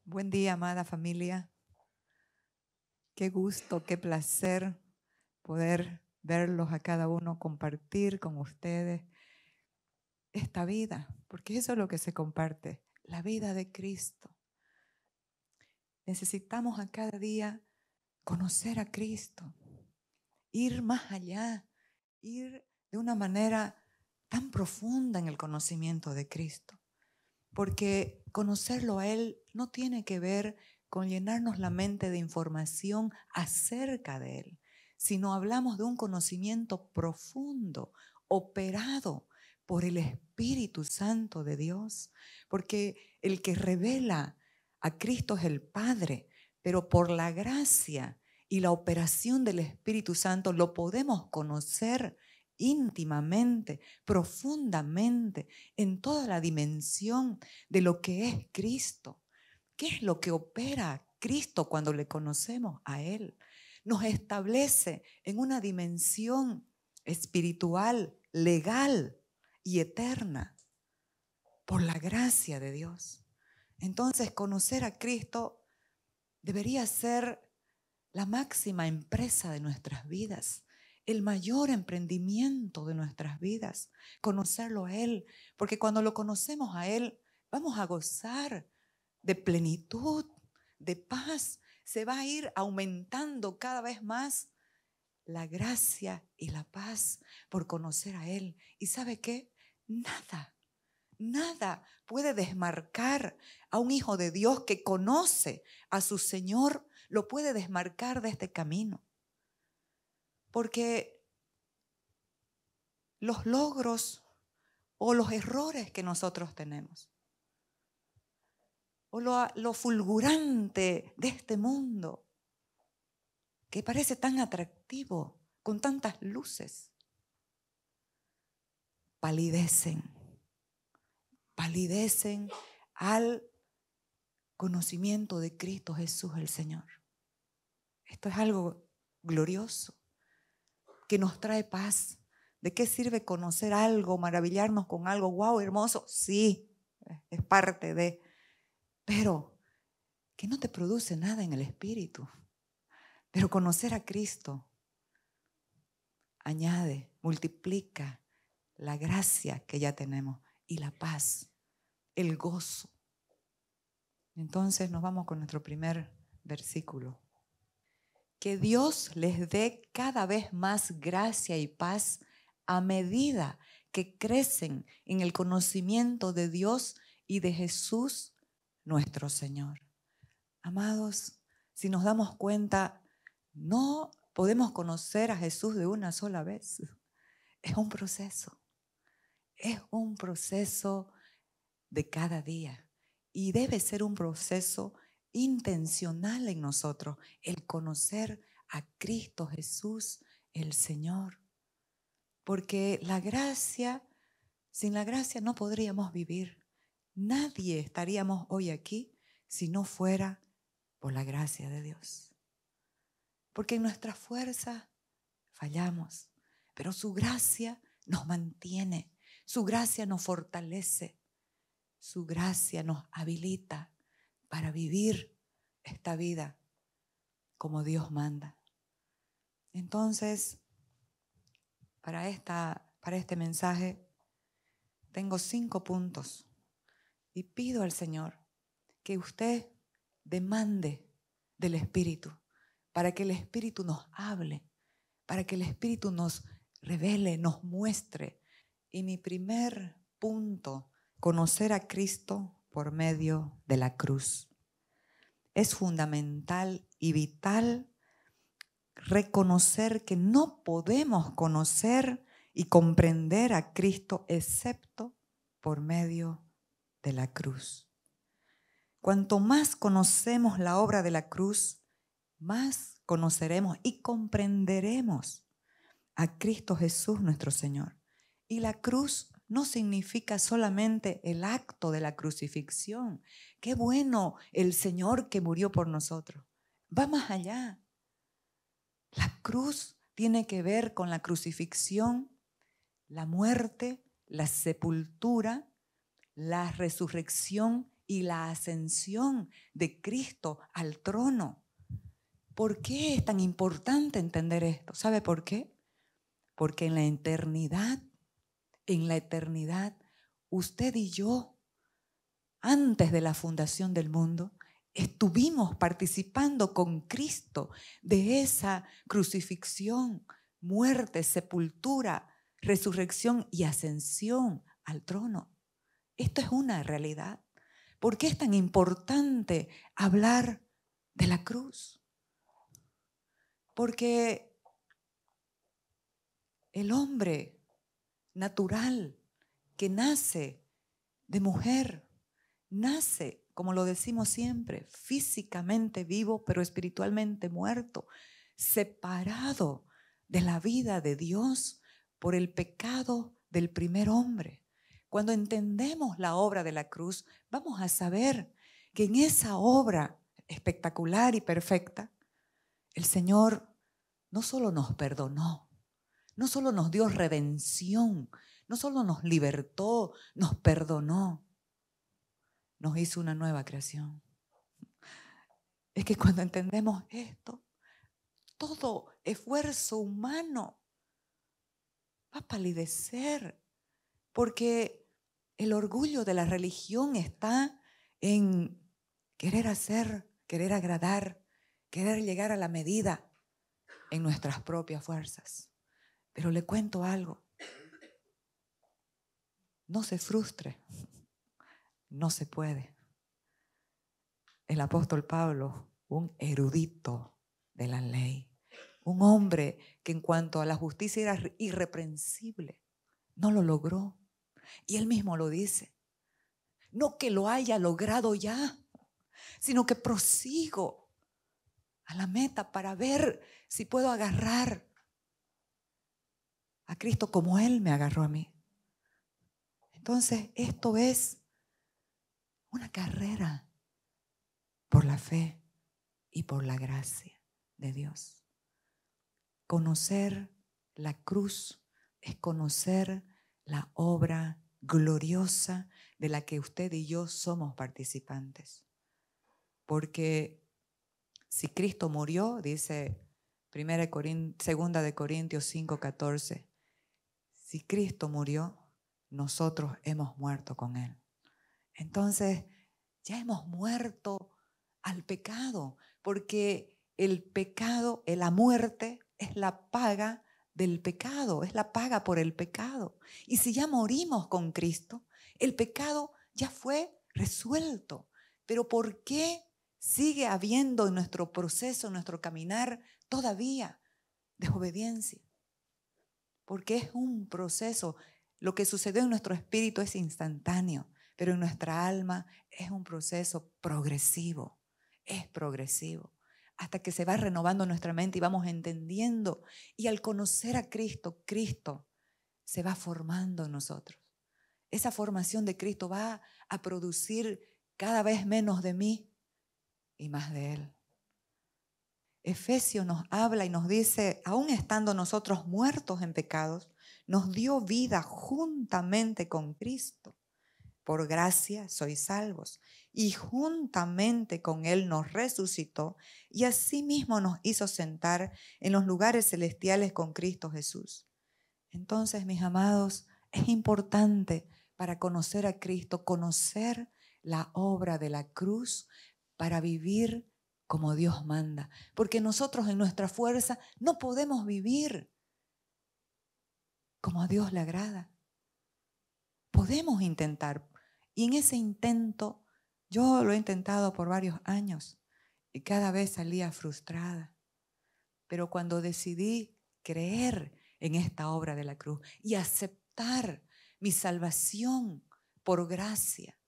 Buen día, amada familia. Qué gusto, qué placer poder verlos a cada uno, compartir con ustedes esta vida, porque eso es lo que se comparte, la vida de Cristo. Necesitamos a cada día conocer a Cristo, ir más allá, ir de una manera tan profunda en el conocimiento de Cristo, porque conocerlo a Él no tiene que ver con llenarnos la mente de información acerca de Él, sino hablamos de un conocimiento profundo, operado por el Espíritu Santo de Dios, porque el que revela a Cristo es el Padre, pero por la gracia y la operación del Espíritu Santo lo podemos conocer íntimamente, profundamente, en toda la dimensión de lo que es Cristo. ¿Qué es lo que opera Cristo cuando le conocemos a Él? Nos establece en una dimensión espiritual, legal y eterna por la gracia de Dios. Entonces, conocer a Cristo debería ser la máxima empresa de nuestras vidas, el mayor emprendimiento de nuestras vidas, conocerlo a Él, porque cuando lo conocemos a Él, vamos a gozar de plenitud, de paz. Se va a ir aumentando cada vez más la gracia y la paz por conocer a Él. ¿Y sabe qué? Nada puede desmarcar a un hijo de Dios que conoce a su Señor, lo puede desmarcar de este camino. Porque los logros o los errores que nosotros tenemos, o lo fulgurante de este mundo, que parece tan atractivo, con tantas luces, palidecen al conocimiento de Cristo Jesús el Señor. Esto es algo glorioso que nos trae paz. ¿De qué sirve conocer algo, maravillarnos con algo? ¡Wow, hermoso! Sí, es parte de, pero que no te produce nada en el espíritu. Pero conocer a Cristo añade, multiplica la gracia que ya tenemos y la paz, el gozo. Entonces nos vamos con nuestro primer versículo. Que Dios les dé cada vez más gracia y paz a medida que crecen en el conocimiento de Dios y de Jesús nuestro Señor. Amados, si nos damos cuenta, no podemos conocer a Jesús de una sola vez. Es un proceso. Es un proceso de cada día. Y debe ser un proceso intencional en nosotros, el conocer a Cristo Jesús, el Señor. Porque la gracia, sin la gracia no podríamos vivir. Nadie estaríamos hoy aquí si no fuera por la gracia de Dios. Porque en nuestra fuerza fallamos, pero su gracia nos mantiene, su gracia nos fortalece, su gracia nos habilita para vivir esta vida como Dios manda. Entonces, para este mensaje tengo 5 puntos y pido al Señor que usted demande del Espíritu, para que el Espíritu nos hable, para que el Espíritu nos revele, nos muestre. Y mi primer punto, conocer a Cristo por medio de la cruz. Es fundamental y vital reconocer que no podemos conocer y comprender a Cristo excepto por medio de la cruz. Cuanto más conocemos la obra de la cruz, más conoceremos y comprenderemos a Cristo Jesús nuestro Señor. Y la cruz no significa solamente el acto de la crucifixión. Qué bueno el Señor que murió por nosotros. Va más allá. La cruz tiene que ver con la crucifixión, la muerte, la sepultura, la resurrección y la ascensión de Cristo al trono. ¿Por qué es tan importante entender esto? ¿Sabe por qué? Porque en la eternidad, usted y yo, antes de la fundación del mundo, estuvimos participando con Cristo de esa crucifixión, muerte, sepultura, resurrección y ascensión al trono. Esto es una realidad. ¿Por qué es tan importante hablar de la cruz? Porque el hombre natural que nace de mujer, nace, como lo decimos siempre, físicamente vivo, pero espiritualmente muerto, separado de la vida de Dios por el pecado del primer hombre. Cuando entendemos la obra de la cruz, vamos a saber que en esa obra espectacular y perfecta, el Señor no solo nos perdonó, no solo nos dio redención, no solo nos libertó, nos perdonó, nos hizo una nueva creación. Es que cuando entendemos esto, todo esfuerzo humano va a palidecer, porque el orgullo de la religión está en querer hacer, querer agradar, querer llegar a la medida en nuestras propias fuerzas. Pero le cuento algo, no se frustre, no se puede. El apóstol Pablo, un erudito de la ley, un hombre que en cuanto a la justicia era irreprensible, no lo logró. Y él mismo lo dice. No que lo haya logrado ya, sino que prosigo a la meta para ver si puedo agarrar a Cristo como Él me agarró a mí. Entonces, esto es una carrera por la fe y por la gracia de Dios. Conocer la cruz es conocer la obra gloriosa de la que usted y yo somos participantes. Porque si Cristo murió, dice 2 de Corintios 5:14, si Cristo murió, nosotros hemos muerto con Él. Entonces, ya hemos muerto al pecado, porque el pecado, la muerte, es la paga del pecado, es la paga por el pecado. Y si ya morimos con Cristo, el pecado ya fue resuelto. Pero ¿por qué sigue habiendo en nuestro proceso, en nuestro caminar, todavía desobediencia? Porque es un proceso. Lo que sucedió en nuestro espíritu es instantáneo, pero en nuestra alma es un proceso progresivo. Es progresivo. Hasta que se va renovando nuestra mente y vamos entendiendo. Y al conocer a Cristo, Cristo se va formando en nosotros. Esa formación de Cristo va a producir cada vez menos de mí y más de Él. Efesios nos habla y nos dice, aún estando nosotros muertos en pecados, nos dio vida juntamente con Cristo. Por gracia sois salvos. Y juntamente con Él nos resucitó y asimismo nos hizo sentar en los lugares celestiales con Cristo Jesús. Entonces, mis amados, es importante para conocer a Cristo, conocer la obra de la cruz para vivir como Dios manda. Porque nosotros en nuestra fuerza no podemos vivir como a Dios le agrada. Podemos intentar. Y en ese intento, yo lo he intentado por varios años y cada vez salía frustrada. Pero cuando decidí creer en esta obra de la cruz y aceptar mi salvación por gracia,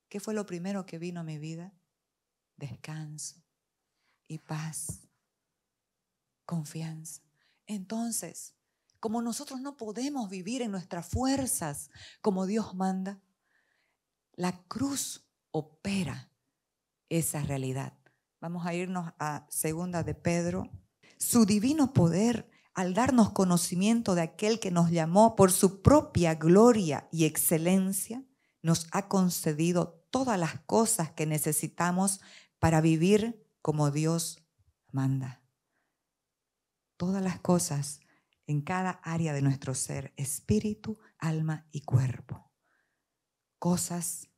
¿qué fue lo primero que vino a mi vida? Descanso y paz, confianza. Entonces, como nosotros no podemos vivir en nuestras fuerzas como Dios manda, la cruz opera esa realidad. Vamos a irnos a 2 de Pedro. Su divino poder, al darnos conocimiento de aquel que nos llamó por su propia gloria y excelencia, nos ha concedido todas las cosas que necesitamos para vivir como Dios manda. Todas las cosas en cada área de nuestro ser, espíritu, alma y cuerpo. Cosas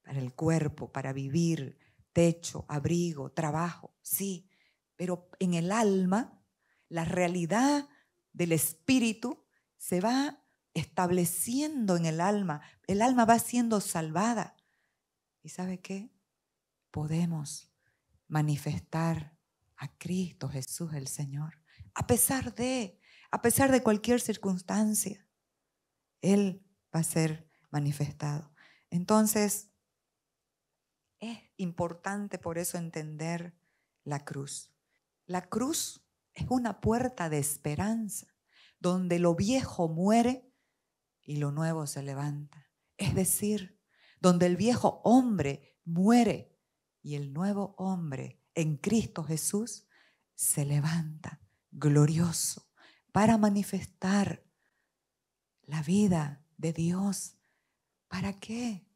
para el cuerpo, para vivir, techo, abrigo, trabajo, sí, pero en el alma, la realidad del espíritu se va estableciendo en el alma va siendo salvada. ¿Y sabe qué? Podemos manifestar a Cristo Jesús el Señor, a pesar de cualquier circunstancia, Él va a ser manifestado. Entonces, es importante por eso entender la cruz. La cruz es una puerta de esperanza, donde lo viejo muere y lo nuevo se levanta. Es decir, donde el viejo hombre muere y el nuevo hombre en Cristo Jesús se levanta glorioso para manifestar la vida de Dios. ¿Para qué?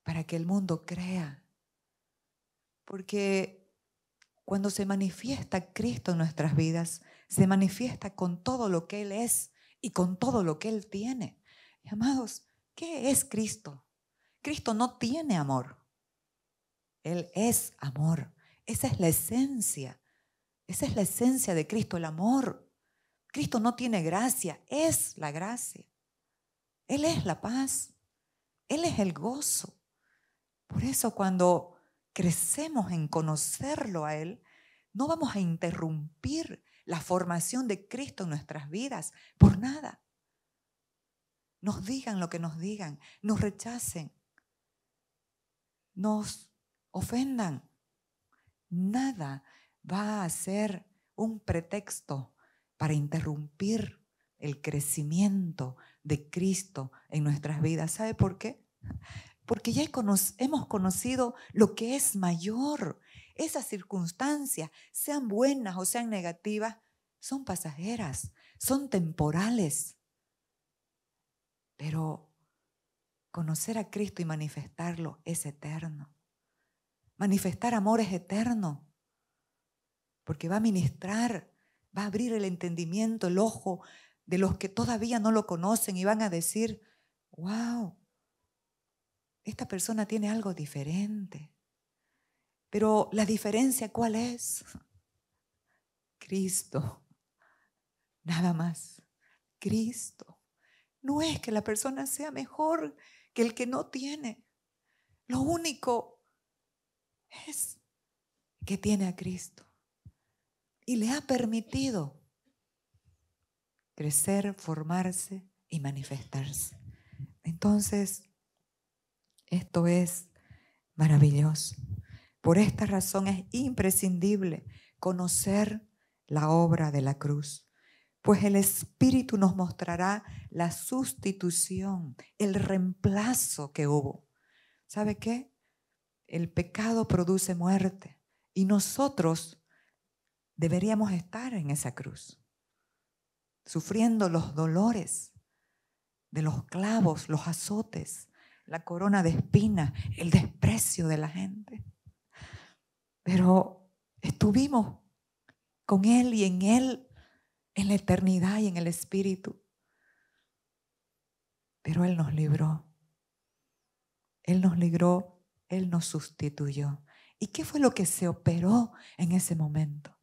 Para que el mundo crea. Porque cuando se manifiesta Cristo en nuestras vidas, se manifiesta con todo lo que Él es y con todo lo que Él tiene. Y amados, ¿qué es Cristo? Cristo no tiene amor. Él es amor. Esa es la esencia. Esa es la esencia de Cristo, el amor. Cristo no tiene gracia, es la gracia. Él es la paz. Él es el gozo. Por eso cuando crecemos en conocerlo a Él, no vamos a interrumpir la formación de Cristo en nuestras vidas por nada. Nos digan lo que nos digan, nos rechacen, nos ofendan. Nada va a ser un pretexto para interrumpir el crecimiento de Cristo en nuestras vidas. ¿Sabe por qué? Porque ya hemos conocido lo que es mayor. Esas circunstancias, sean buenas o sean negativas, son pasajeras, son temporales. Pero conocer a Cristo y manifestarlo es eterno. Manifestar amor es eterno. Porque va a ministrar, va a abrir el entendimiento, el ojo de los que todavía no lo conocen y van a decir, wow, esta persona tiene algo diferente. Pero la diferencia, ¿cuál es? Cristo. Nada más. Cristo. No es que la persona sea mejor que el que no tiene. Lo único es que tiene a Cristo. Y le ha permitido crecer, formarse y manifestarse. Entonces, esto es maravilloso. Por esta razón es imprescindible conocer la obra de la cruz, pues el Espíritu nos mostrará la sustitución, el reemplazo que hubo. ¿Sabe qué? El pecado produce muerte y nosotros deberíamos estar en esa cruz, sufriendo los dolores de los clavos, los azotes, la corona de espinas, el desprecio de la gente. Pero estuvimos con Él y en Él, en la eternidad y en el Espíritu. Pero Él nos libró. Él nos libró, Él nos sustituyó. ¿Y qué fue lo que se operó en ese momento?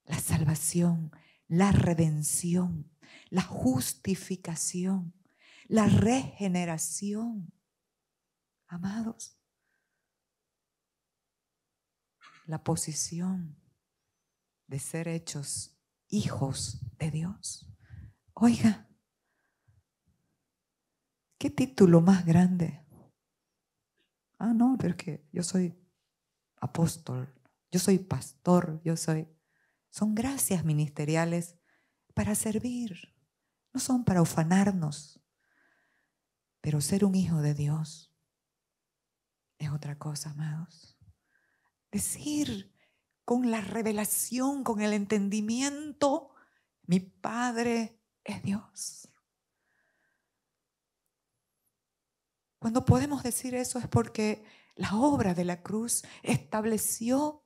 La salvación, la redención, la justificación, la regeneración. Amados, la posición de ser hechos hijos de Dios. Oiga, ¿qué título más grande? Ah, no, pero es que yo soy apóstol, yo soy pastor, Son gracias ministeriales para servir, no son para ufanarnos. Pero ser un hijo de Dios es otra cosa, amados. Decir con la revelación, con el entendimiento, mi Padre es Dios. Cuando podemos decir eso es porque la obra de la cruz estableció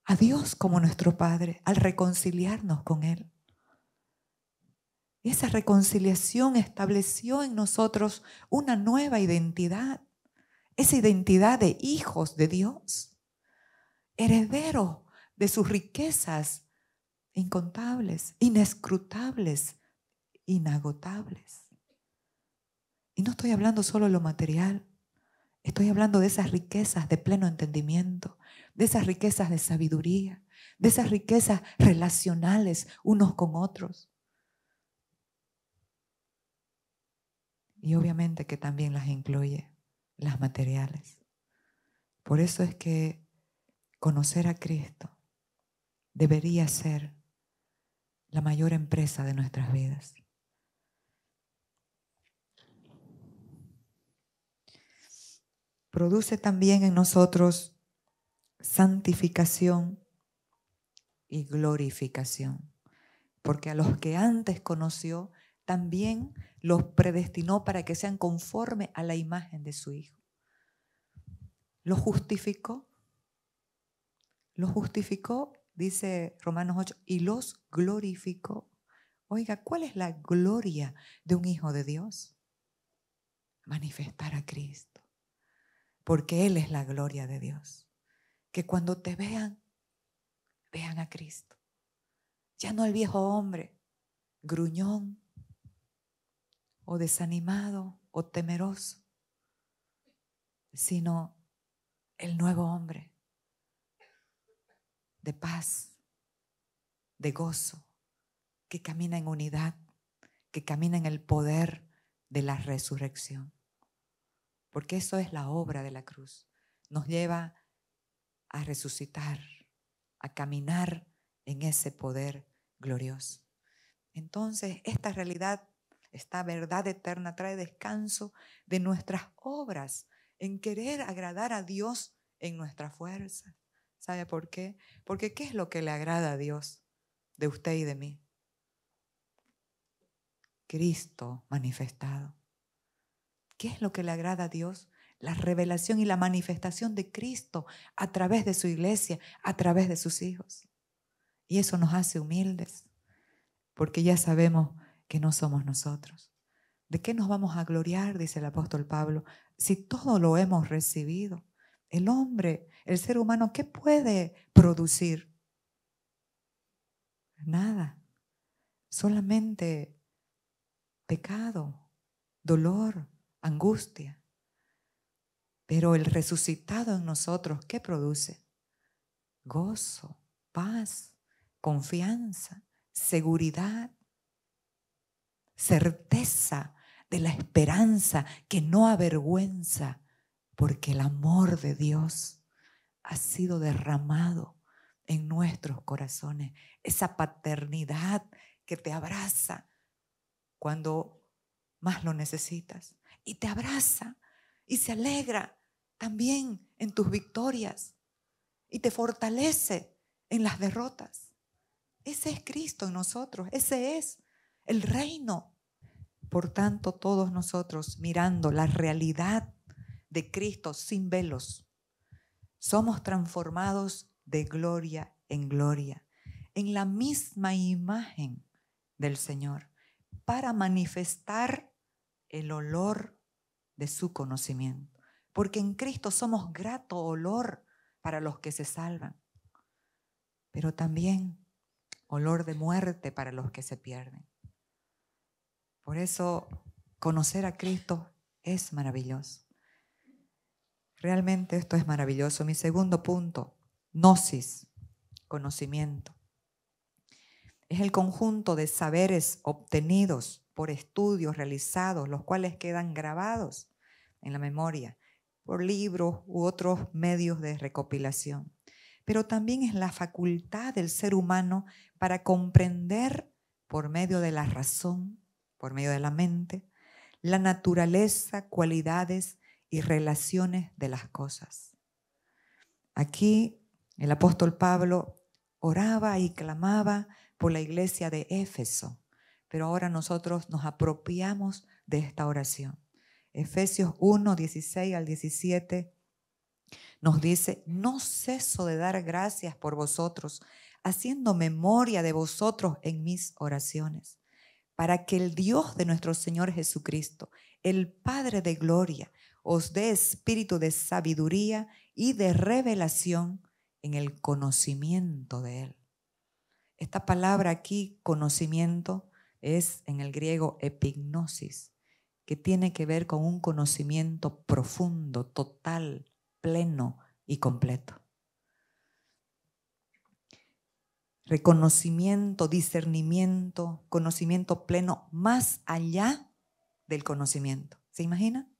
a Dios como nuestro Padre al reconciliarnos con Él. Y esa reconciliación estableció en nosotros una nueva identidad, esa identidad de hijos de Dios, herederos de sus riquezas incontables, inescrutables, inagotables. Y no estoy hablando solo de lo material, estoy hablando de esas riquezas de pleno entendimiento, de esas riquezas de sabiduría, de esas riquezas relacionales unos con otros. Y obviamente que también las incluye las materiales. Por eso es que conocer a Cristo debería ser la mayor empresa de nuestras vidas. Produce también en nosotros santificación y glorificación, porque a los que antes conoció, también los predestinó para que sean conforme a la imagen de su Hijo. Los justificó, dice Romanos 8, y los glorificó. Oiga, ¿cuál es la gloria de un hijo de Dios? Manifestar a Cristo, porque Él es la gloria de Dios. Que cuando te vean, vean a Cristo. Ya no el viejo hombre, gruñón, o desanimado, o temeroso, sino el nuevo hombre de paz, de gozo, que camina en unidad, que camina en el poder de la resurrección. Porque eso es la obra de la cruz. Nos lleva a resucitar, a caminar en ese poder glorioso. Entonces, esta realidad, esta verdad eterna trae descanso de nuestras obras en querer agradar a Dios en nuestra fuerza. ¿Sabe por qué? Porque ¿qué es lo que le agrada a Dios de usted y de mí? Cristo manifestado. ¿Qué es lo que le agrada a Dios? La revelación y la manifestación de Cristo a través de su iglesia, a través de sus hijos. Y eso nos hace humildes, porque ya sabemos que no somos nosotros. ¿De qué nos vamos a gloriar? Dice el apóstol Pablo, si todo lo hemos recibido. El hombre, el ser humano, ¿qué puede producir? Nada. Solamente pecado, dolor, angustia. Pero el resucitado en nosotros, ¿qué produce? Gozo, paz, confianza, seguridad, certeza de la esperanza que no avergüenza, porque el amor de Dios ha sido derramado en nuestros corazones. Esa paternidad que te abraza cuando más lo necesitas y te abraza y se alegra también en tus victorias y te fortalece en las derrotas. Ese es Cristo en nosotros, ese es el reino. Por tanto, todos nosotros, mirando la realidad de Cristo sin velos, somos transformados de gloria en gloria, en la misma imagen del Señor, para manifestar el olor de su conocimiento. Porque en Cristo somos grato olor para los que se salvan, pero también olor de muerte para los que se pierden. Por eso conocer a Cristo es maravilloso. Realmente esto es maravilloso. Mi segundo punto, gnosis, conocimiento. Es el conjunto de saberes obtenidos por estudios realizados, los cuales quedan grabados en la memoria por libros u otros medios de recopilación. Pero también es la facultad del ser humano para comprender por medio de la razón, por medio de la mente, la naturaleza, cualidades y relaciones de las cosas. Aquí el apóstol Pablo oraba y clamaba por la iglesia de Éfeso, pero ahora nosotros nos apropiamos de esta oración. Efesios 1, 16 al 17 nos dice: no ceso de dar gracias por vosotros, haciendo memoria de vosotros en mis oraciones, para que el Dios de nuestro Señor Jesucristo, el Padre de gloria, os dé espíritu de sabiduría y de revelación en el conocimiento de Él. Esta palabra aquí, conocimiento, es en el griego epignosis, que tiene que ver con un conocimiento profundo, total, pleno y completo. Reconocimiento, discernimiento, conocimiento pleno, más allá del conocimiento. ¿Se imaginan?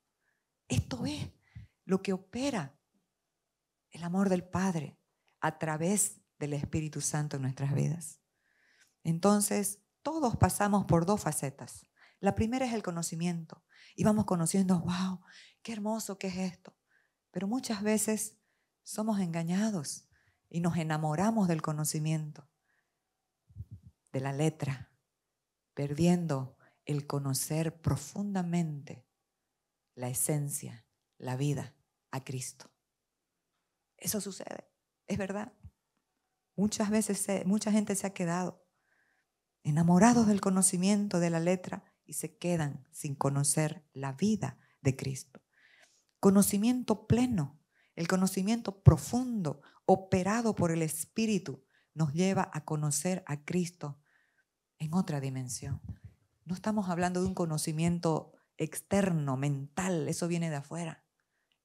Esto es lo que opera el amor del Padre a través del Espíritu Santo en nuestras vidas. Entonces, todos pasamos por dos facetas. La primera es el conocimiento. Y vamos conociendo, wow, qué hermoso que es esto. Pero muchas veces somos engañados y nos enamoramos del conocimiento, de la letra, perdiendo el conocer profundamente la esencia, la vida a Cristo. Eso sucede, es verdad. Muchas veces mucha gente se ha quedado enamorados del conocimiento de la letra y se quedan sin conocer la vida de Cristo. Conocimiento pleno, el conocimiento profundo, operado por el Espíritu, nos lleva a conocer a Cristo en otra dimensión. No estamos hablando de un conocimiento externo, mental, eso viene de afuera.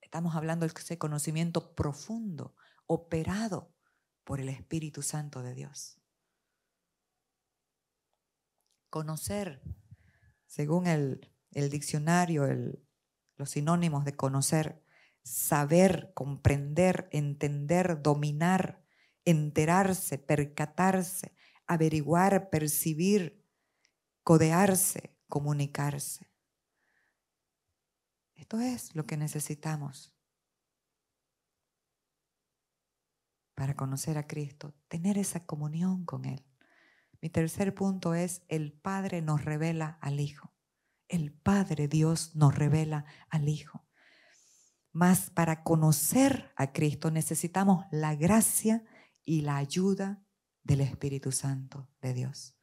Estamos hablando de ese conocimiento profundo, operado por el Espíritu Santo de Dios. Conocer, según el diccionario, los sinónimos de conocer: saber, comprender, entender, dominar, enterarse, percatarse, averiguar, percibir, codearse, comunicarse. Esto es lo que necesitamos para conocer a Cristo, tener esa comunión con Él. Mi tercer punto es: el Padre nos revela al Hijo. El Padre Dios nos revela al Hijo. Mas para conocer a Cristo necesitamos la gracia y la ayuda del Espíritu Santo de Dios.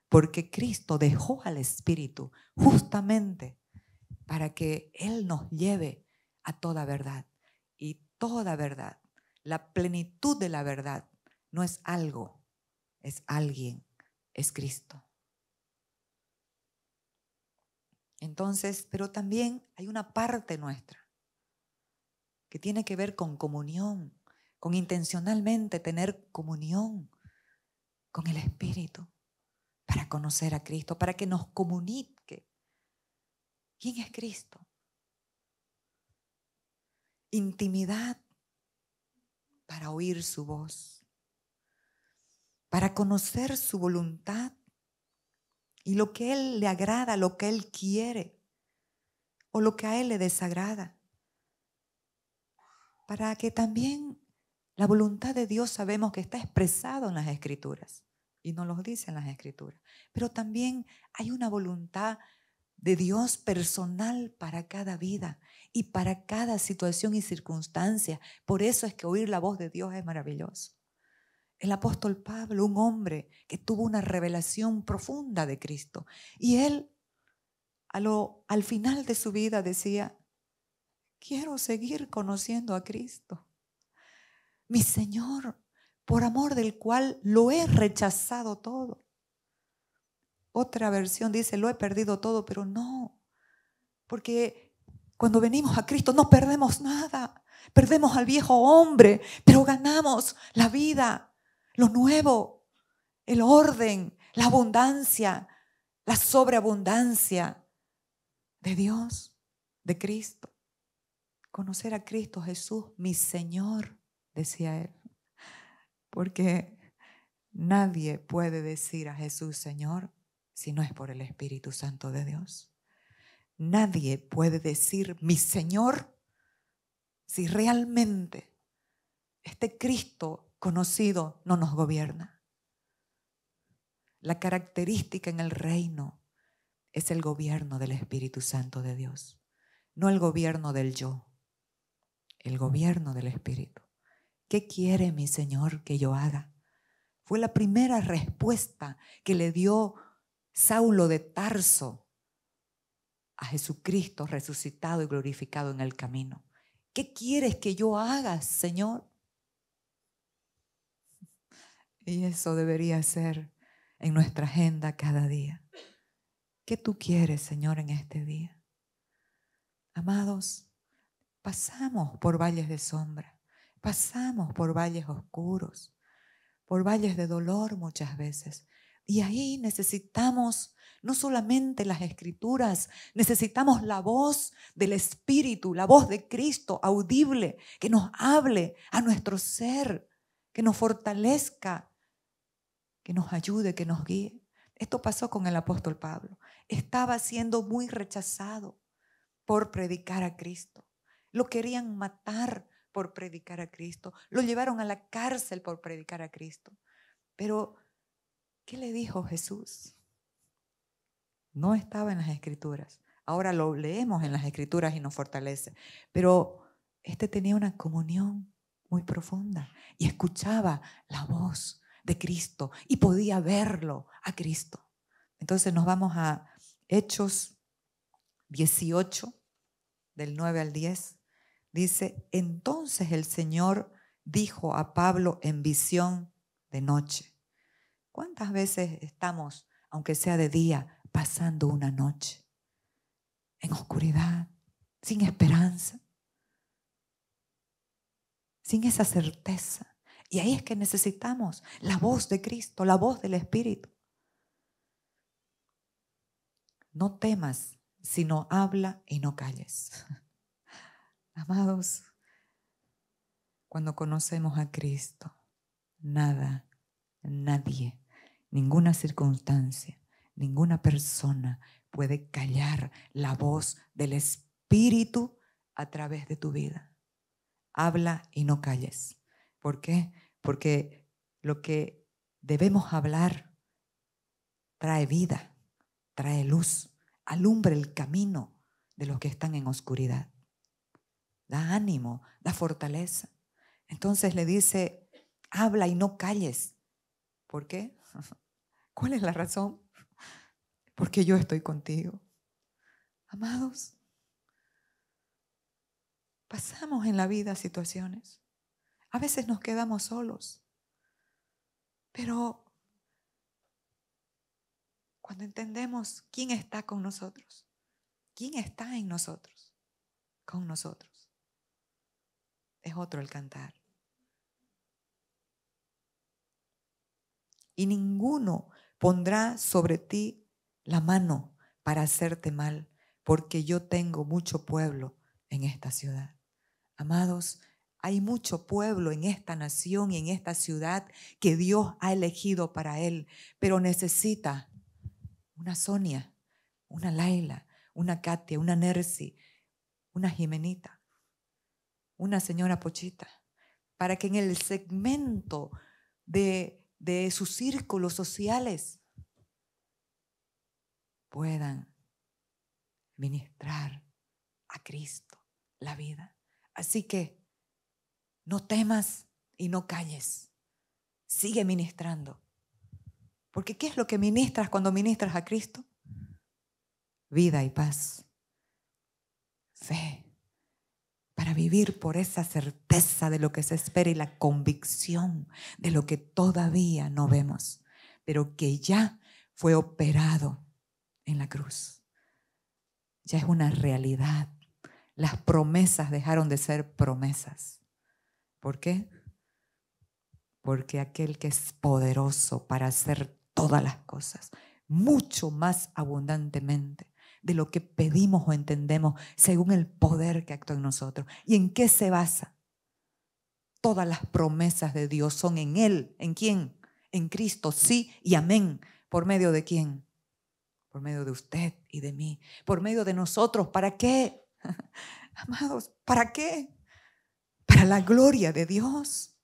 Porque Cristo dejó al Espíritu justamente para que Él nos lleve a toda verdad. Y toda verdad, la plenitud de la verdad, no es algo, es alguien, es Cristo. Entonces, pero también hay una parte nuestra que tiene que ver con comunión, con intencionalmente tener comunión con el Espíritu para conocer a Cristo, para que nos comunique. ¿Quién es Cristo? Intimidad para oír su voz, para conocer su voluntad y lo que Él le agrada, lo que Él quiere o lo que a Él le desagrada. Para que también la voluntad de Dios sabemos que está expresado en las Escrituras y nos lo dicen las Escrituras. Pero también hay una voluntad de Dios personal para cada vida y para cada situación y circunstancia. Por eso es que oír la voz de Dios es maravilloso. El apóstol Pablo, un hombre que tuvo una revelación profunda de Cristo, y él al final de su vida decía: quiero seguir conociendo a Cristo, mi Señor, por amor del cual lo he rechazado todo. Otra versión dice: lo he perdido todo, pero no, porque cuando venimos a Cristo no perdemos nada. Perdemos al viejo hombre, pero ganamos la vida, lo nuevo, el orden, la abundancia, la sobreabundancia de Dios, de Cristo. Conocer a Cristo Jesús, mi Señor, decía él. Porque nadie puede decir a Jesús Señor si no es por el Espíritu Santo de Dios. Nadie puede decir mi Señor si realmente este Cristo conocido no nos gobierna. La característica en el reino es el gobierno del Espíritu Santo de Dios. no el gobierno del yo, el gobierno del Espíritu. ¿Qué quiere mi Señor que yo haga? Fue la primera respuesta que le dio Saulo de Tarso a Jesucristo resucitado y glorificado en el camino. ¿Qué quieres que yo haga, Señor? Y eso debería ser en nuestra agenda cada día. ¿Qué tú quieres, Señor, en este día? Amados, pasamos por valles de sombra, pasamos por valles oscuros, por valles de dolor muchas veces. Y ahí necesitamos no solamente las Escrituras, necesitamos la voz del Espíritu, la voz de Cristo audible, que nos hable a nuestro ser, que nos fortalezca, que nos ayude, que nos guíe. Esto pasó con el apóstol Pablo. Estaba siendo muy rechazado por predicar a Cristo. Lo querían matar por predicar a Cristo. Lo llevaron a la cárcel por predicar a Cristo. Pero, ¿qué le dijo Jesús? No estaba en las Escrituras. Ahora lo leemos en las Escrituras y nos fortalece. Pero este tenía una comunión muy profunda y escuchaba la voz de Cristo y podía verlo a Cristo. Entonces nos vamos a Hechos 18, del 9 al 10. Dice, entonces el Señor dijo a Pablo en visión de noche. ¿Cuántas veces estamos, aunque sea de día, pasando una noche en oscuridad, sin esperanza, sin esa certeza? Y ahí es que necesitamos la voz de Cristo, la voz del Espíritu. No temas, sino habla y no calles. Amados, cuando conocemos a Cristo, nada, nadie, ninguna circunstancia, ninguna persona puede callar la voz del Espíritu a través de tu vida. Habla y no calles. ¿Por qué? Porque lo que debemos hablar trae vida, trae luz, alumbra el camino de los que están en oscuridad. Da ánimo, da fortaleza. Entonces le dice, habla y no calles. ¿Por qué? ¿Cuál es la razón? Porque yo estoy contigo. Amados, pasamos en la vida situaciones. A veces nos quedamos solos. Pero cuando entendemos quién está con nosotros, quién está en nosotros, con nosotros, es otro el cantar. Y ninguno pondrá sobre ti la mano para hacerte mal, porque yo tengo mucho pueblo en esta ciudad. Amados, hay mucho pueblo en esta nación y en esta ciudad que Dios ha elegido para Él, pero necesita una Sonia, una Laila, una Katia, una Nercy, una Jimenita, una señora Pochita, para que en el segmento de sus círculos sociales puedan ministrar a Cristo la vida. Así que no temas y no calles. Sigue ministrando. Porque ¿qué es lo que ministras cuando ministras a Cristo? Vida y paz. Fe. Para vivir por esa certeza de lo que se espera y la convicción de lo que todavía no vemos, pero que ya fue operado en la cruz. Ya es una realidad. Las promesas dejaron de ser promesas. ¿Por qué? Porque aquel que es poderoso para hacer todas las cosas, mucho más abundantemente de lo que pedimos o entendemos, según el poder que actúa en nosotros. ¿Y en qué se basa? Todas las promesas de Dios son en Él. ¿En quién? En Cristo, sí y amén. ¿Por medio de quién? Por medio de usted y de mí. Por medio de nosotros. ¿Para qué? Amados, ¿para qué? Para la gloria de Dios.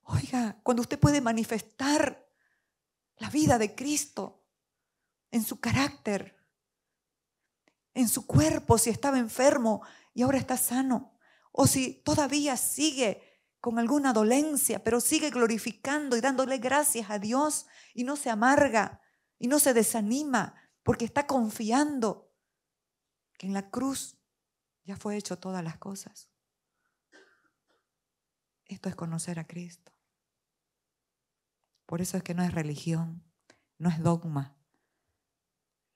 Oiga, cuando usted puede manifestar la vida de Cristo en su carácter, en su cuerpo si estaba enfermo y ahora está sano. O si todavía sigue con alguna dolencia, pero sigue glorificando y dándole gracias a Dios y no se amarga y no se desanima porque está confiando que en la cruz ya fue hecho todas las cosas. Esto es conocer a Cristo. Por eso es que no es religión, no es dogma,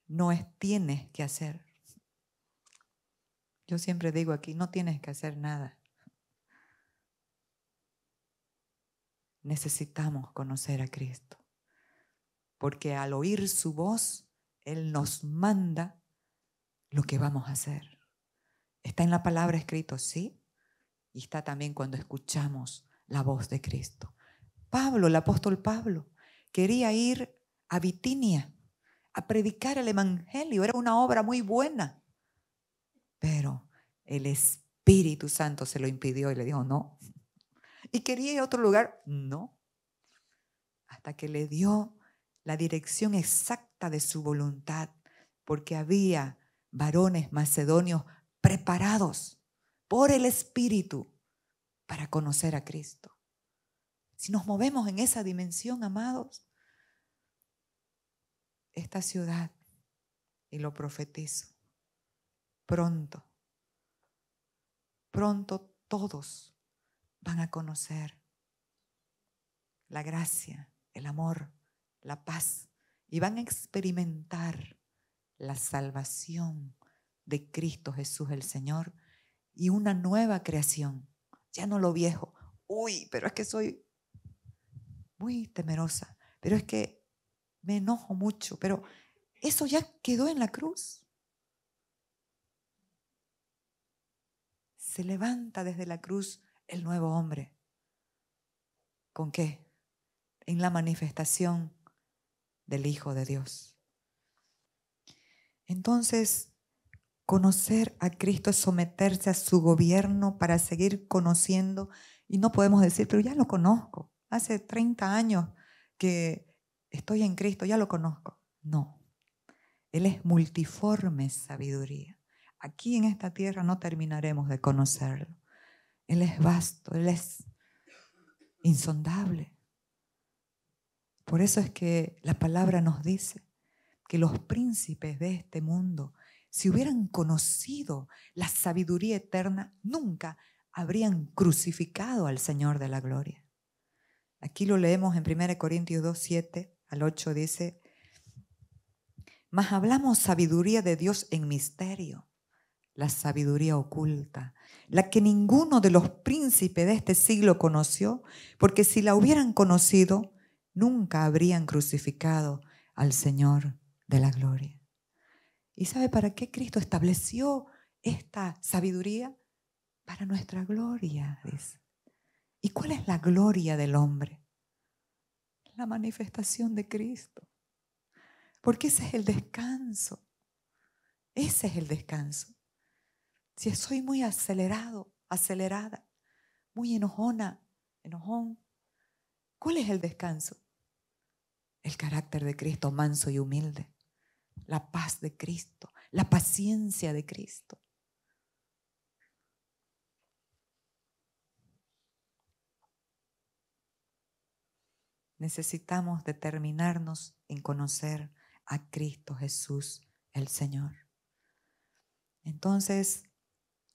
no es tienes que hacer. Yo siempre digo aquí, no tienes que hacer nada. Necesitamos conocer a Cristo, porque al oír su voz, Él nos manda lo que vamos a hacer. Está en la palabra escrito, sí, y está también cuando escuchamos la voz de Cristo. Pablo, el apóstol Pablo, quería ir a Bitinia a predicar el evangelio. Era una obra muy buena, pero el Espíritu Santo se lo impidió y le dijo no. Y quería ir a otro lugar, no. Hasta que le dio la dirección exacta de su voluntad, porque había varones macedonios preparados por el Espíritu para conocer a Cristo. Si nos movemos en esa dimensión, amados, esta ciudad, y lo profetizo, pronto todos van a conocer la gracia, el amor, la paz, y van a experimentar la salvación de Cristo Jesús el Señor y una nueva creación. Ya no lo viejo. Uy, pero es que soy muy temerosa, pero es que me enojo mucho, pero eso ya quedó en la cruz. Se levanta desde la cruz el nuevo hombre. ¿Con qué? En la manifestación del Hijo de Dios. Entonces, conocer a Cristo es someterse a su gobierno para seguir conociendo. Y no podemos decir, pero ya lo conozco. Hace 30 años que estoy en Cristo, ya lo conozco. No. Él es multiforme sabiduría. Aquí en esta tierra no terminaremos de conocerlo. Él es vasto, Él es insondable. Por eso es que la palabra nos dice que los príncipes de este mundo, si hubieran conocido la sabiduría eterna, nunca habrían crucificado al Señor de la gloria. Aquí lo leemos en 1 Corintios 2, 7 al 8, dice: mas hablamos sabiduría de Dios en misterio, la sabiduría oculta, la que ninguno de los príncipes de este siglo conoció, porque si la hubieran conocido, nunca habrían crucificado al Señor de la gloria. ¿Y sabe para qué Cristo estableció esta sabiduría? Para nuestra gloria, dice. ¿Y cuál es la gloria del hombre? La manifestación de Cristo. Porque ese es el descanso. Ese es el descanso. Si soy muy acelerado, acelerada, muy enojona, enojón, ¿cuál es el descanso? El carácter de Cristo, manso y humilde. La paz de Cristo, la paciencia de Cristo. Necesitamos determinarnos en conocer a Cristo Jesús, el Señor. Entonces,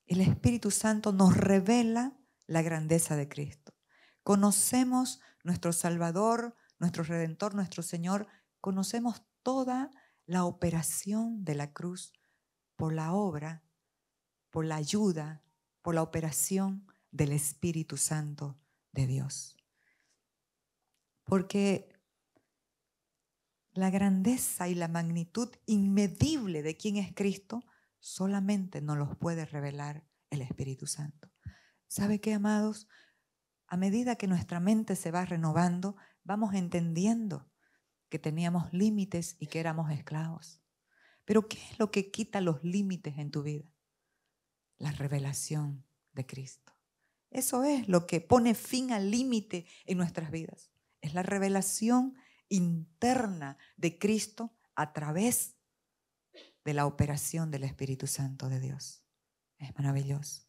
el Espíritu Santo nos revela la grandeza de Cristo. Conocemos nuestro Salvador, nuestro Redentor, nuestro Señor. Conocemos toda la operación de la cruz por la obra, por la ayuda, por la operación del Espíritu Santo de Dios. Porque la grandeza y la magnitud inmedible de quién es Cristo solamente nos los puede revelar el Espíritu Santo. ¿Sabe qué, amados? A medida que nuestra mente se va renovando, vamos entendiendo que teníamos límites y que éramos esclavos. Pero ¿qué es lo que quita los límites en tu vida? La revelación de Cristo. Eso es lo que pone fin al límite en nuestras vidas. Es la revelación interna de Cristo a través de la operación del Espíritu Santo de Dios. Es maravilloso.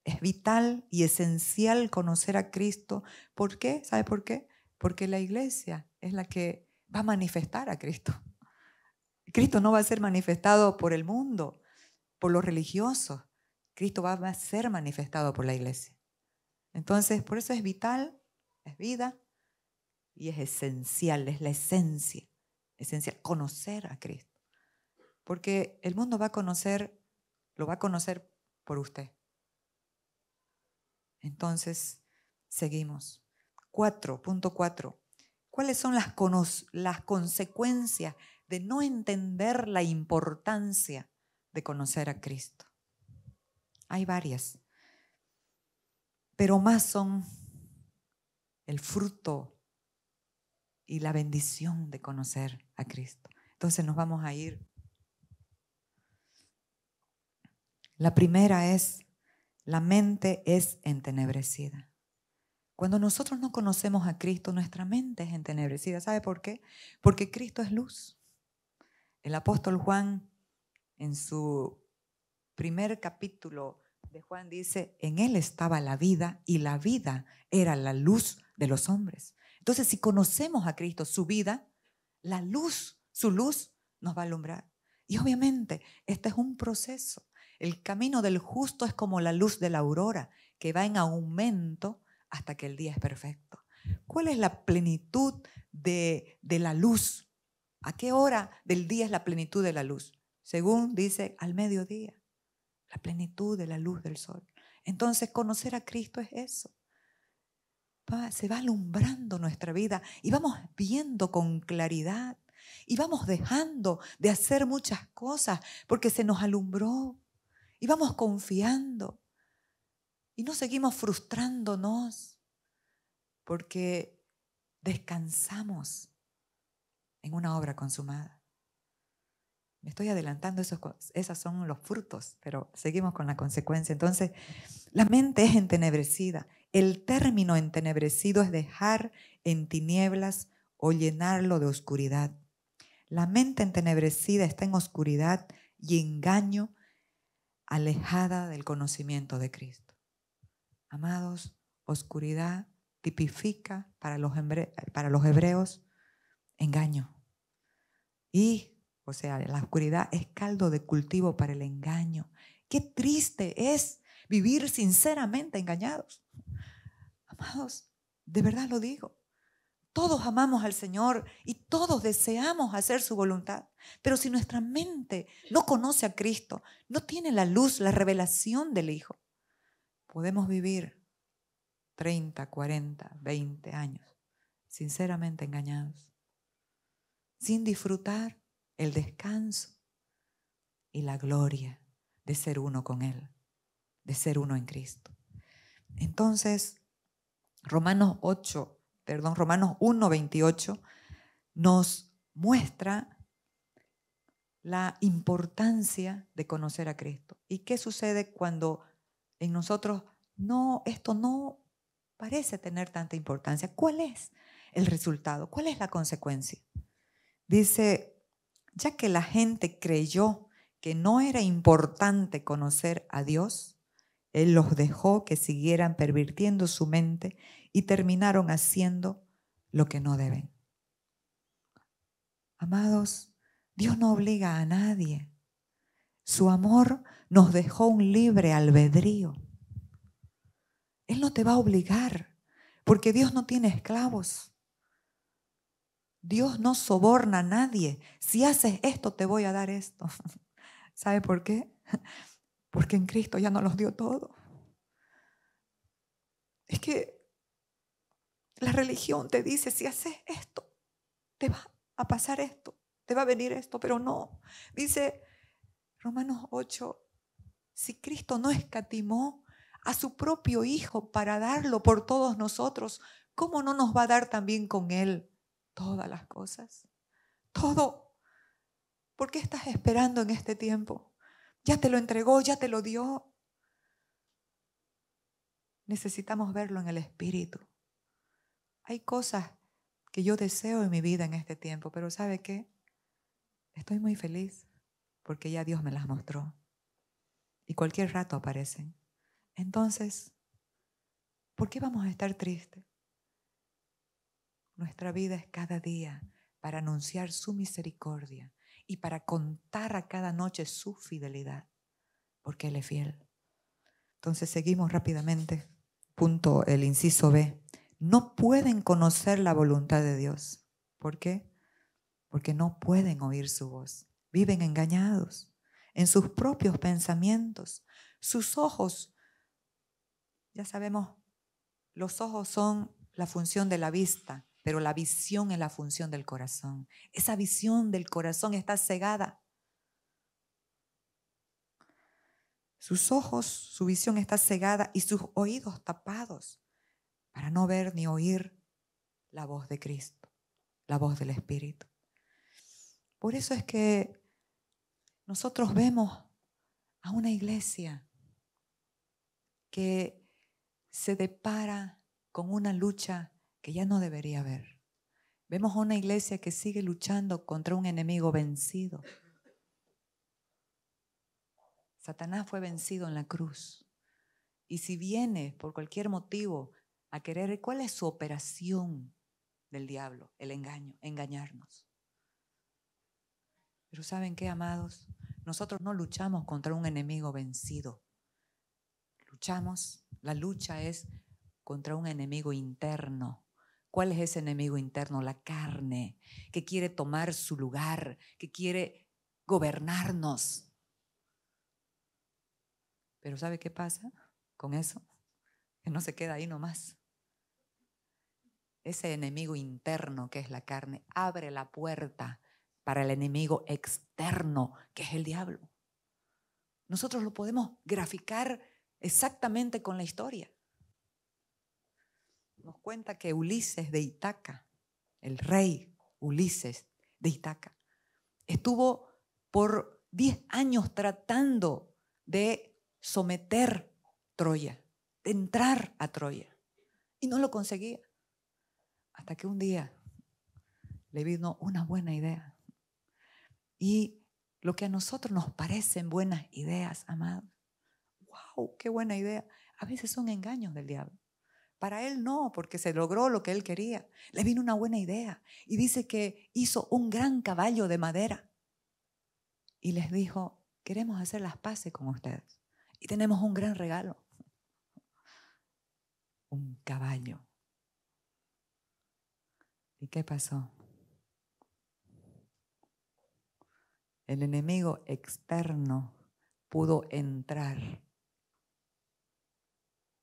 Es vital y esencial conocer a Cristo. ¿Por qué? ¿Sabe por qué? Porque la iglesia es la que va a manifestar a Cristo. Cristo no va a ser manifestado por el mundo, por los religiosos. Cristo va a ser manifestado por la iglesia. Entonces, por eso es vital, es vida y es esencial, es la esencia, esencial, conocer a Cristo. Porque el mundo lo va a conocer por usted. Entonces, seguimos. 4.4. ¿Cuáles son las consecuencias de no entender la importancia de conocer a Cristo? Hay varias, pero más son el fruto y la bendición de conocer a Cristo. Entonces nos vamos a ir. La primera es, la mente es entenebrecida. Cuando nosotros no conocemos a Cristo, nuestra mente es entenebrecida. ¿Sabe por qué? Porque Cristo es luz. El apóstol Juan, en su primer capítulo de Juan, dice, en él estaba la vida y la vida era la luz de los hombres. Entonces, si conocemos a Cristo, su vida, la luz, su luz nos va a alumbrar. Y obviamente, este es un proceso. El camino del justo es como la luz de la aurora, que va en aumento hasta que el día es perfecto. ¿Cuál es la plenitud de la luz? ¿A qué hora del día es la plenitud de la luz? Según dice, al mediodía. La plenitud de la luz del sol. Entonces, conocer a Cristo es eso. Se va alumbrando nuestra vida y vamos viendo con claridad y vamos dejando de hacer muchas cosas porque se nos alumbró y vamos confiando y no seguimos frustrándonos porque descansamos en una obra consumada. Me estoy adelantando, esos son los frutos, pero seguimos con la consecuencia. Entonces, la mente es entenebrecida. El término entenebrecido es dejar en tinieblas o llenarlo de oscuridad. La mente entenebrecida está en oscuridad y engaño, alejada del conocimiento de Cristo. Amados, oscuridad tipifica para los hebreos engaño. O sea, la oscuridad es caldo de cultivo para el engaño. Qué triste es vivir sinceramente engañados. Amados, de verdad lo digo. Todos amamos al Señor y todos deseamos hacer su voluntad. Pero si nuestra mente no conoce a Cristo, no tiene la luz, la revelación del Hijo, podemos vivir 30, 40, 20 años sinceramente engañados, sin disfrutar el descanso y la gloria de ser uno con Él, de ser uno en Cristo. Entonces, Romanos 1:28 nos muestra la importancia de conocer a Cristo. ¿Y qué sucede cuando en nosotros esto no parece tener tanta importancia? ¿Cuál es el resultado? ¿Cuál es la consecuencia? Dice, ya que la gente creyó que no era importante conocer a Dios, Él los dejó que siguieran pervirtiendo su mente y terminaron haciendo lo que no deben. Amados, Dios no obliga a nadie. Su amor nos dejó un libre albedrío. Él no te va a obligar, porque Dios no tiene esclavos. Dios no soborna a nadie. Si haces esto, te voy a dar esto. ¿Sabe por qué? Porque en Cristo ya nos los dio todo. Es que la religión te dice, si haces esto, te va a pasar esto, te va a venir esto, pero no. Dice Romanos 8, si Cristo no escatimó a su propio Hijo para darlo por todos nosotros, ¿cómo no nos va a dar también con Él todas las cosas? Todo. ¿Por qué estás esperando en este tiempo? Ya te lo entregó, ya te lo dio. Necesitamos verlo en el Espíritu. Hay cosas que yo deseo en mi vida en este tiempo, pero ¿sabe qué? Estoy muy feliz porque ya Dios me las mostró. Y cualquier rato aparecen. Entonces, ¿por qué vamos a estar tristes? Nuestra vida es cada día para anunciar su misericordia y para contar a cada noche su fidelidad, porque Él es fiel. Entonces seguimos rápidamente. Punto, el inciso B. No pueden conocer la voluntad de Dios. ¿Por qué? Porque no pueden oír su voz. Viven engañados en sus propios pensamientos. Sus ojos, ya sabemos, los ojos son la función de la vista, pero la visión es la función del corazón. Esa visión del corazón está cegada. Sus ojos, su visión está cegada y sus oídos tapados para no ver ni oír la voz de Cristo, la voz del Espíritu. Por eso es que nosotros vemos a una iglesia que se depara con una lucha que ya no debería haber. Vemos a una iglesia que sigue luchando contra un enemigo vencido. Satanás fue vencido en la cruz. Y si viene por cualquier motivo a querer, ¿cuál es su operación del diablo? El engaño, engañarnos. Pero ¿saben qué, amados? Nosotros no luchamos contra un enemigo vencido. La lucha es contra un enemigo interno. ¿Cuál es ese enemigo interno? La carne, que quiere tomar su lugar, que quiere gobernarnos. Pero ¿sabe qué pasa con eso? Que no se queda ahí nomás. Ese enemigo interno que es la carne abre la puerta para el enemigo externo que es el diablo. Nosotros lo podemos graficar exactamente con la historia. Nos cuenta que Ulises de Ítaca, el rey Ulises de Ítaca, estuvo por 10 años tratando de someter Troya, de entrar a Troya, y no lo conseguía. Hasta que un día le vino una buena idea. Y lo que a nosotros nos parecen buenas ideas, amados, ¡wow! ¡Qué buena idea! A veces son engaños del diablo. Para él no, porque se logró lo que él quería. Le vino una buena idea y dice que hizo un gran caballo de madera y les dijo, queremos hacer las paces con ustedes y tenemos un gran regalo. Un caballo. ¿Y qué pasó? El enemigo externo pudo entrar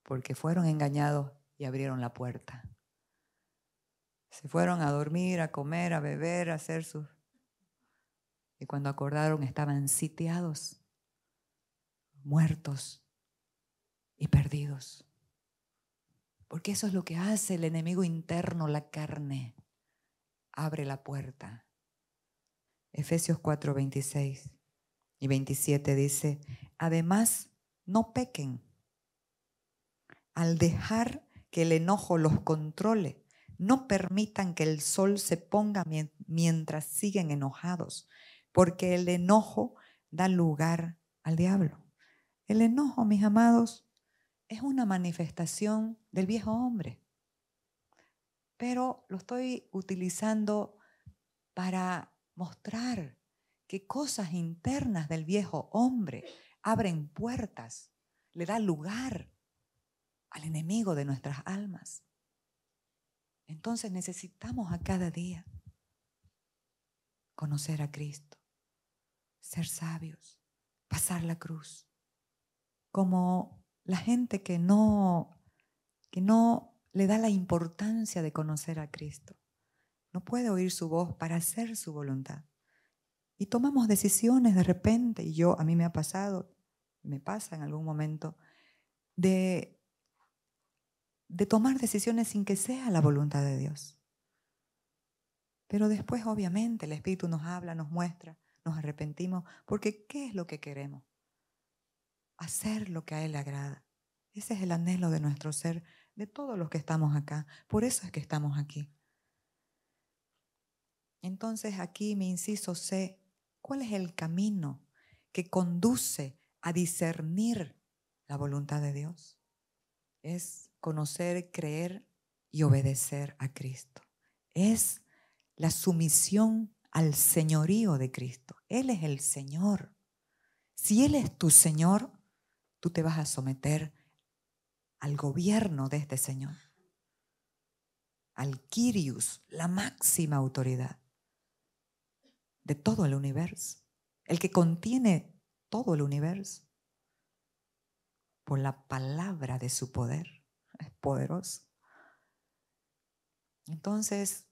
porque fueron engañados y abrieron la puerta. Se fueron a dormir, a comer, a beber, a hacer sus... Y cuando acordaron estaban sitiados, muertos y perdidos. Porque eso es lo que hace el enemigo interno, la carne. Abre la puerta. Efesios 4, 26 y 27 dice, además no pequen al dejar que el enojo los controle. No permitan que el sol se ponga mientras siguen enojados, porque el enojo da lugar al diablo. El enojo, mis amados, es una manifestación del viejo hombre, pero lo estoy utilizando para mostrar que cosas internas del viejo hombre abren puertas, le da lugar al enemigo de nuestras almas. Entonces necesitamos a cada día conocer a Cristo, ser sabios, pasar la cruz. Como la gente que no le da la importancia de conocer a Cristo, no puede oír su voz para hacer su voluntad. Y tomamos decisiones de repente, y a mí me ha pasado, me pasa en algún momento, de tomar decisiones sin que sea la voluntad de Dios. Pero después, obviamente, el Espíritu nos habla, nos muestra, nos arrepentimos, porque ¿qué es lo que queremos? Hacer lo que a Él le agrada. Ese es el anhelo de nuestro ser, de todos los que estamos acá. Por eso es que estamos aquí. Entonces aquí mi inciso C, ¿cuál es el camino que conduce a discernir la voluntad de Dios. Es conocer, creer y obedecer a Cristo. Es la sumisión al señorío de Cristo. Él es el Señor. Si Él es tu Señor, tú te vas a someter al gobierno de este Señor, al Kyrios, la máxima autoridad de todo el universo, el que contiene todo el universo, por la palabra de su poder. Es poderoso. Entonces,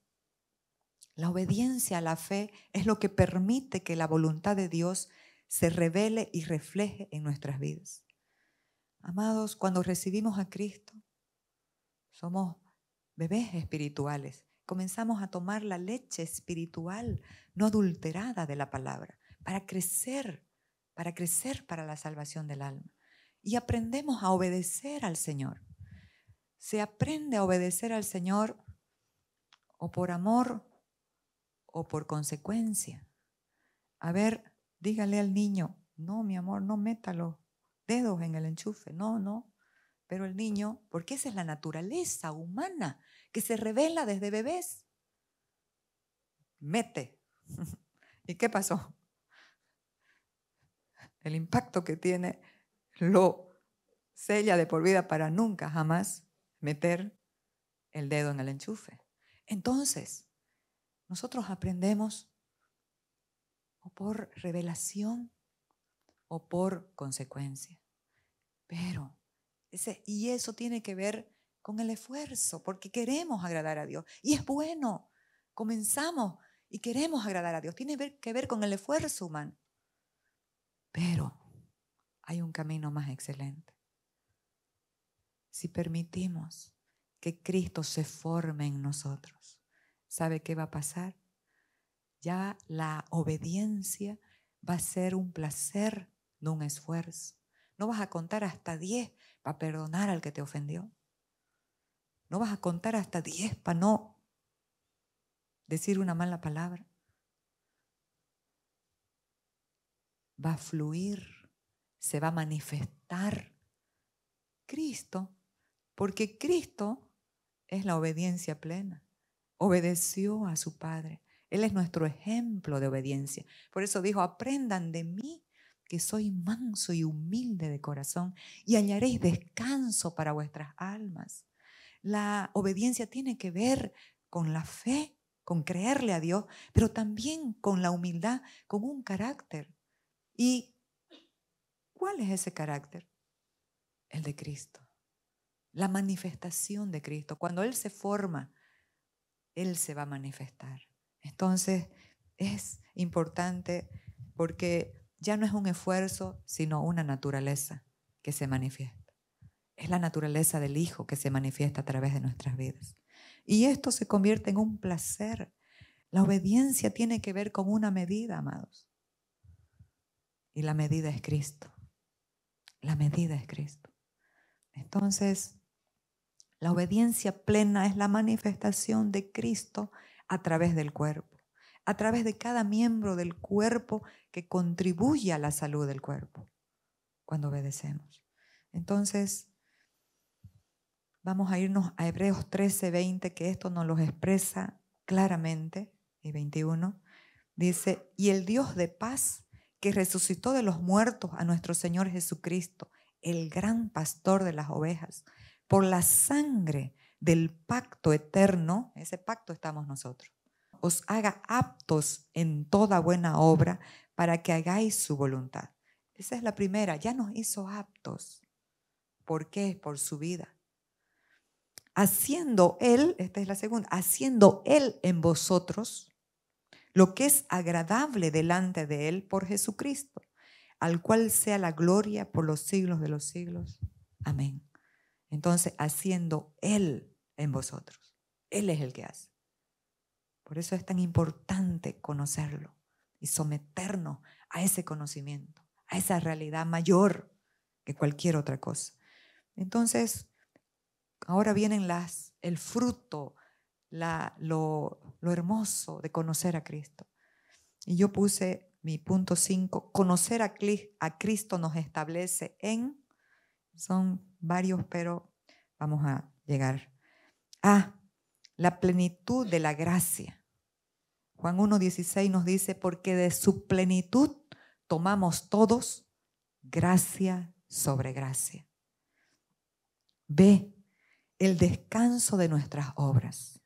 la obediencia a la fe es lo que permite que la voluntad de Dios se revele y refleje en nuestras vidas. Amados, cuando recibimos a Cristo, somos bebés espirituales. Comenzamos a tomar la leche espiritual no adulterada de la palabra para crecer para la salvación del alma. Y aprendemos a obedecer al Señor. Se aprende a obedecer al Señor o por amor o por consecuencia. A ver, dígale al niño, no, mi amor, no meta los dedos en el enchufe, no. Pero el niño, porque esa es la naturaleza humana que se revela desde bebés, mete. ¿Y qué pasó? El impacto que tiene lo sella de por vida para nunca jamás meter el dedo en el enchufe. Entonces, nosotros aprendemos o por revelación o por consecuencia. Pero, y eso tiene que ver con el esfuerzo, porque queremos agradar a Dios. Y es bueno, comenzamos y queremos agradar a Dios. Tiene que ver con el esfuerzo humano. Pero hay un camino más excelente. Si permitimos que Cristo se forme en nosotros, ¿sabe qué va a pasar? Ya la obediencia va a ser un placer, no un esfuerzo. No vas a contar hasta 10 para perdonar al que te ofendió. No vas a contar hasta 10 para no decir una mala palabra. Va a fluir, se va a manifestar Cristo, porque Cristo es la obediencia plena. Obedeció a su Padre. Él es nuestro ejemplo de obediencia. Por eso dijo, aprendan de mí, que soy manso y humilde de corazón, y hallaréis descanso para vuestras almas. La obediencia tiene que ver con la fe, con creerle a Dios, pero también con la humildad, con un carácter. ¿Y cuál es ese carácter? El de Cristo. La manifestación de Cristo. Cuando Él se forma, Él se va a manifestar. Entonces, es importante porque ya no es un esfuerzo, sino una naturaleza que se manifiesta. Es la naturaleza del Hijo que se manifiesta a través de nuestras vidas. Y esto se convierte en un placer. La obediencia tiene que ver con una medida, amados. Y la medida es Cristo. La medida es Cristo. Entonces, la obediencia plena es la manifestación de Cristo a través del cuerpo, a través de cada miembro del cuerpo que contribuye a la salud del cuerpo cuando obedecemos. Entonces, vamos a irnos a Hebreos 13:20, que esto nos lo expresa claramente, y 21. Dice, y el Dios de paz que resucitó de los muertos a nuestro Señor Jesucristo, el gran pastor de las ovejas, por la sangre del pacto eterno, ese pacto estamos nosotros, os haga aptos en toda buena obra para que hagáis su voluntad. Esa es la primera, ya nos hizo aptos. ¿Por qué? Por su vida. Haciendo Él, esta es la segunda, haciendo Él en vosotros lo que es agradable delante de Él por Jesucristo, al cual sea la gloria por los siglos de los siglos. Amén. Entonces, haciendo Él en vosotros. Él es el que hace. Por eso es tan importante conocerlo y someternos a ese conocimiento, a esa realidad mayor que cualquier otra cosa. Entonces, ahora vienen el fruto, lo hermoso de conocer a Cristo. Y yo puse mi punto 5, conocer a Cristo nos establece en, son varios, pero vamos a llegar a la plenitud de la gracia. Juan 1:16 nos dice, porque de su plenitud tomamos todos gracia sobre gracia. B, el descanso de nuestras obras.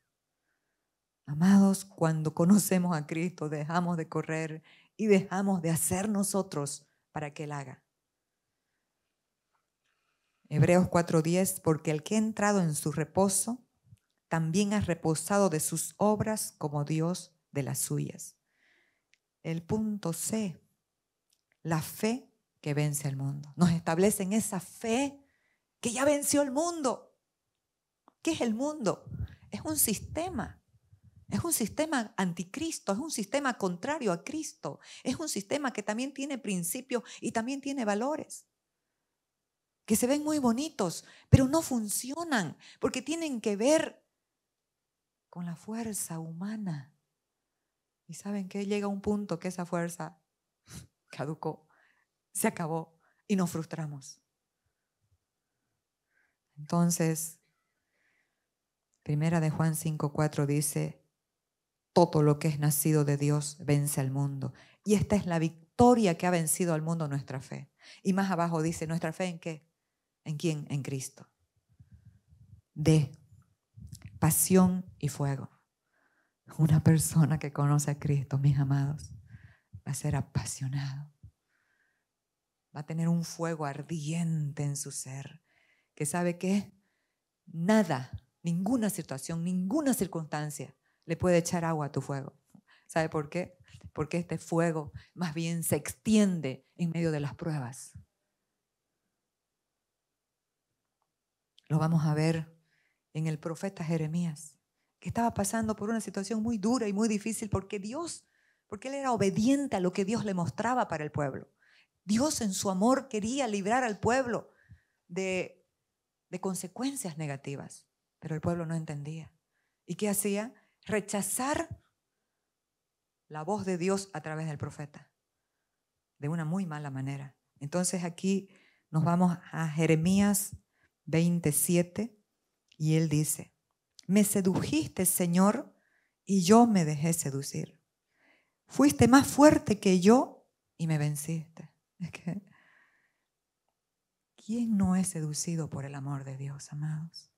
Amados, cuando conocemos a Cristo, dejamos de correr y dejamos de hacer nosotros para que Él haga. Hebreos 4:10, porque el que ha entrado en su reposo, también ha reposado de sus obras como Dios de las suyas. El punto C, la fe que vence al mundo. Nos establece en esa fe que ya venció el mundo. ¿Qué es el mundo? Es un sistema anticristo, es un sistema contrario a Cristo, es un sistema que también tiene principios y también tiene valores, que se ven muy bonitos, pero no funcionan, porque tienen que ver con la fuerza humana. ¿Y saben qué? Llega un punto que esa fuerza caducó, se acabó y nos frustramos. Entonces, Primera de Juan 5:4 dice, todo lo que es nacido de Dios vence al mundo. Y esta es la victoria que ha vencido al mundo, nuestra fe. Y más abajo dice, ¿nuestra fe en qué? ¿En quién? En Cristo. D, pasión y fuego. Una persona que conoce a Cristo, mis amados, va a ser apasionado. Va a tener un fuego ardiente en su ser. Que sabe que nada, ninguna situación, ninguna circunstancia le puede echar agua a tu fuego. ¿Sabe por qué? Porque este fuego más bien se extiende en medio de las pruebas. Lo vamos a ver en el profeta Jeremías, que estaba pasando por una situación muy dura y muy difícil porque él era obediente a lo que Dios le mostraba para el pueblo. Dios en su amor quería librar al pueblo de consecuencias negativas, pero el pueblo no entendía. ¿Y qué hacía? Rechazar la voz de Dios a través del profeta, de una muy mala manera. Entonces aquí nos vamos a Jeremías 27 y él dice, me sedujiste, Señor, y yo me dejé seducir. Fuiste más fuerte que yo y me venciste. Es que, ¿quién no es seducido por el amor de Dios, amados?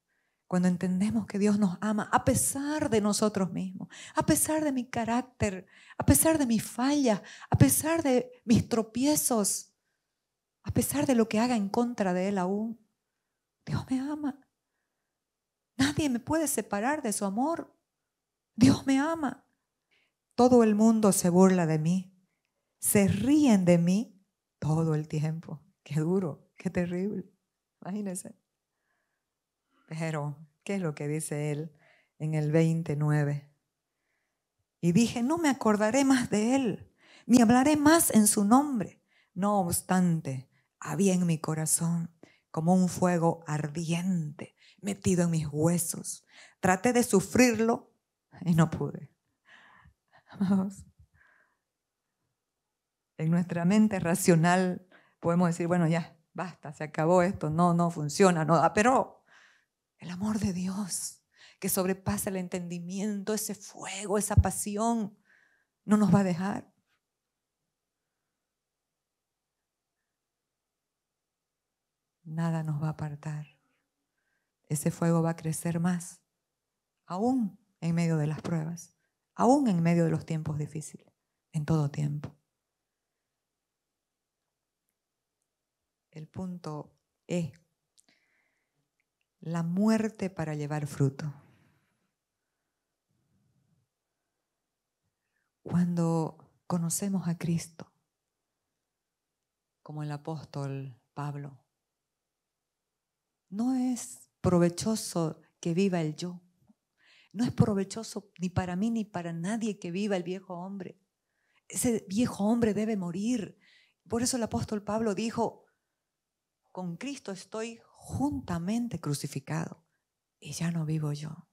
Cuando entendemos que Dios nos ama a pesar de nosotros mismos, a pesar de mi carácter, a pesar de mis fallas, a pesar de mis tropiezos, a pesar de lo que haga en contra de Él aún, Dios me ama. Nadie me puede separar de su amor. Dios me ama. Todo el mundo se burla de mí, se ríen de mí todo el tiempo. Qué duro, qué terrible. Imagínense. Pero, ¿qué es lo que dice él en el 29? Y dije, no me acordaré más de él, ni hablaré más en su nombre. No obstante, había en mi corazón como un fuego ardiente metido en mis huesos. Traté de sufrirlo y no pude. Amados, en nuestra mente racional podemos decir, bueno, ya, basta, se acabó esto, no funciona, no da, pero el amor de Dios que sobrepasa el entendimiento, ese fuego, esa pasión, no nos va a dejar. Nada nos va a apartar. Ese fuego va a crecer más, aún en medio de las pruebas, aún en medio de los tiempos difíciles, en todo tiempo. El punto es la muerte para llevar fruto. Cuando conocemos a Cristo, como el apóstol Pablo, no es provechoso que viva el yo. No es provechoso ni para mí ni para nadie que viva el viejo hombre. Ese viejo hombre debe morir. Por eso el apóstol Pablo dijo, con Cristo estoy juntamente crucificado y ya no vivo yo.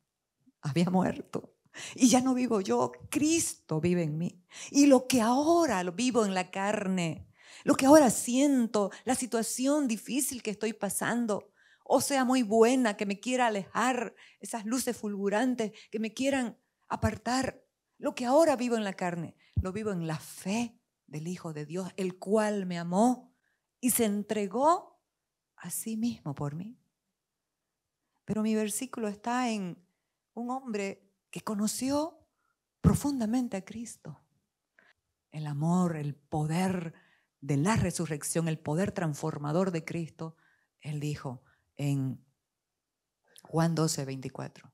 Había muerto. Y ya no vivo yo, Cristo vive en mí. Y lo que ahora lo vivo en la carne, lo que ahora siento, la situación difícil que estoy pasando, o sea, muy buena, que me quiera alejar, esas luces fulgurantes que me quieran apartar, lo que ahora vivo en la carne, lo vivo en la fe del Hijo de Dios, el cual me amó y se entregó a sí mismo por mí. Pero mi versículo está en un hombre que conoció profundamente a Cristo. El amor, el poder de la resurrección, el poder transformador de Cristo. Él dijo en Juan 12:24,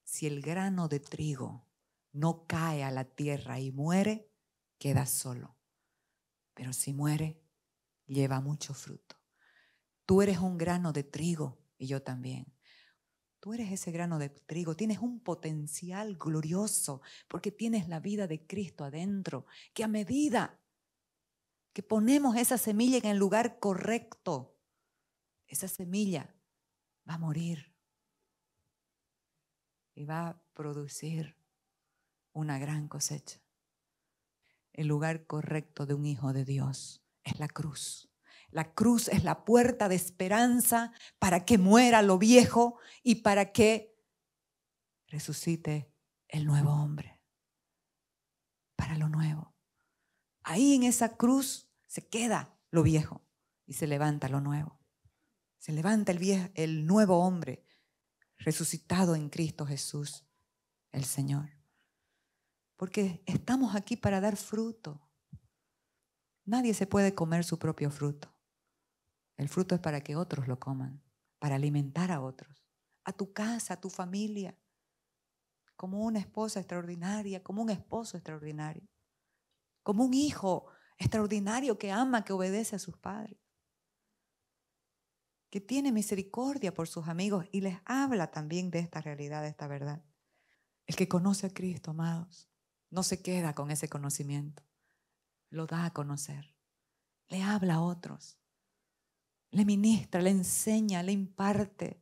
si el grano de trigo no cae a la tierra y muere, queda solo. Pero si muere, lleva mucho fruto. Tú eres un grano de trigo y yo también. Tú eres ese grano de trigo, tienes un potencial glorioso porque tienes la vida de Cristo adentro, que a medida que ponemos esa semilla en el lugar correcto, esa semilla va a morir y va a producir una gran cosecha. El lugar correcto de un hijo de Dios es la cruz. La cruz es la puerta de esperanza para que muera lo viejo y para que resucite el nuevo hombre, para lo nuevo. Ahí en esa cruz se queda lo viejo y se levanta lo nuevo. Se levanta el nuevo hombre resucitado en Cristo Jesús, el Señor. Porque estamos aquí para dar fruto. Nadie se puede comer su propio fruto. El fruto es para que otros lo coman, para alimentar a otros, a tu casa, a tu familia, como una esposa extraordinaria, como un esposo extraordinario, como un hijo extraordinario que ama, que obedece a sus padres, que tiene misericordia por sus amigos y les habla también de esta realidad, de esta verdad. El que conoce a Cristo, amados, no se queda con ese conocimiento, lo da a conocer, le habla a otros, le ministra, le enseña, le imparte,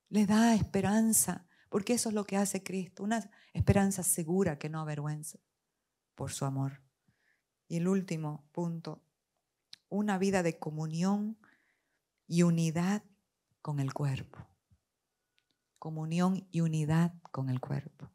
le da esperanza, porque eso es lo que hace Cristo, una esperanza segura que no avergüenza por su amor. Y el último punto, una vida de comunión y unidad con el cuerpo. Comunión y unidad con el cuerpo.